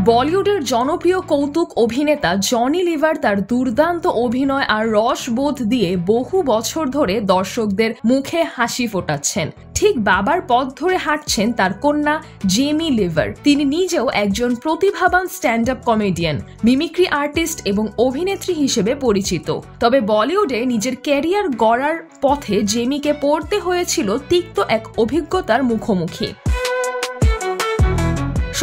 বলিউডের জনপ্রিয় কৌতুক অভিনেতা জনি লিভার তার দুর্দান্ত অভিনয় আর রসবোধ দিয়ে বহু বছর ধরে দর্শকদের মুখে হাসি ফোটাচ্ছেন। ঠিক বাবার পথ ধরে হাঁটছেন তার কন্যা জেমি লিভার। তিনি নিজেও একজন প্রতিভাবান stand up comedian, mimicry artist এবং অভিনেত্রী হিসেবে পরিচিত। তবে বলিউডে নিজের ক্যারিয়ার গড়ার পথে জেমিকে পড়তে হয়েছিল তিক্ত এক অভিজ্ঞতার মুখোমুখি।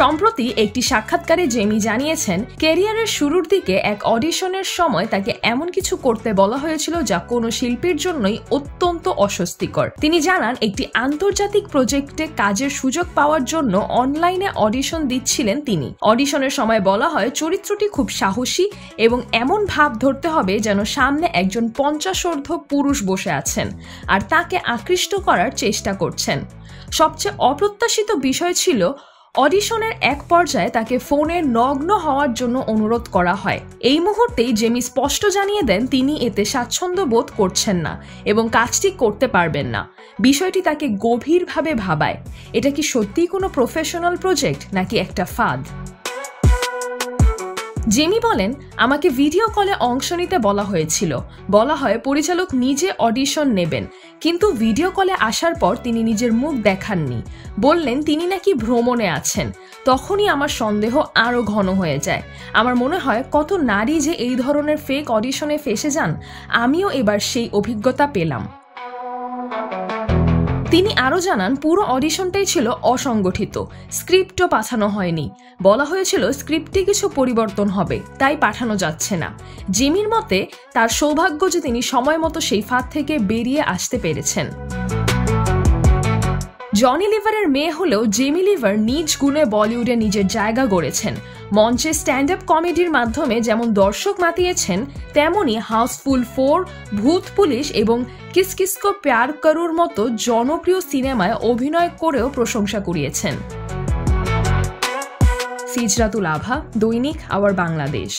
সম্প্রতি একটি সাক্ষাৎকারে জেমি জানিয়েছেন, ক্যারিয়ারের শুরুর দিকে এক অডিশনের সময় তাকে এমন কিছু করতে বলা হয়েছিল যা কোনো শিল্পীর জন্যই অত্যন্ত অস্বস্তিকর। তিনি জানান, একটি আন্তর্জাতিক প্রজেক্টে কাজের সুযোগ পাওয়ার জন্য অনলাইনে অডিশন দিচ্ছিলেন তিনি। অডিশনের সময় বলা হয় চরিত্রটি খুব সাহসী এবং এমন ভাব ধরতে হবে যেন সামনে একজন 50 পুরুষ বসে আছেন আর তাকে আকৃষ্ট করার চেষ্টা করছেন। সবচেয়ে অপ্রত্যাশিত বিষয় ছিল অডিশনের এক পর্যায়ে তাকে ফোনে নগ্ন হওয়ার জন্য অনুরোধ করা হয়। এই মুহূর্তেই জেমি স্পষ্ট জানিয়ে দেন তিনি এতে স্বাচ্ছন্দ্য বোধ করছেন না এবং কাজটি করতে পারবেন না। বিষয়টি তাকে গভীরভাবে ভাবায়, এটা কি সত্যিই কোনো প্রফেশনাল প্রজেক্ট নাকি একটা ফাঁদ। জেমি বলেন, আমাকে ভিডিও কলে অংশ নিতে বলা হয়েছিল। বলা হয় পরিচালক নিজে অডিশন নেবেন, কিন্তু ভিডিও কলে আসার পর তিনি নিজের মুখ দেখাননি। বললেন তিনি নাকি ভ্রমণে আছেন। তখনই আমার সন্দেহ আরও ঘন হয়ে যায়। আমার মনে হয় কত নারী যে এই ধরনের ফেক অডিশনে ফেসে যান, আমিও এবার সেই অভিজ্ঞতা পেলাম। তিনি আরও জানান, পুরো অডিশনটাই ছিল অসংগঠিত, স্ক্রিপ্টও পাঠানো হয়নি। বলা হয়েছিল স্ক্রিপ্টে কিছু পরিবর্তন হবে, তাই পাঠানো যাচ্ছে না। জেমির মতে তার সৌভাগ্য যে তিনি সময় মতো সেই ফাঁদ থেকে বেরিয়ে আসতে পেরেছেন। জনি লিভারের মেয়ে হলেও জেমি লিভার নিজ গুণে বলিউডে নিজের জায়গা গড়েছেন। মঞ্চে স্ট্যান্ড আপ কমেডির মাধ্যমে যেমন দর্শক মাতিয়েছেন, তেমনি হাউসফুল 4, ভূত পুলিশ এবং কিস কিস কো প্যার করুর মতো জনপ্রিয় সিনেমায় অভিনয় করেও প্রশংসা কুড়িয়েছেন। সিজরাতুল আভা, দৈনিক আওয়ার বাংলাদেশ।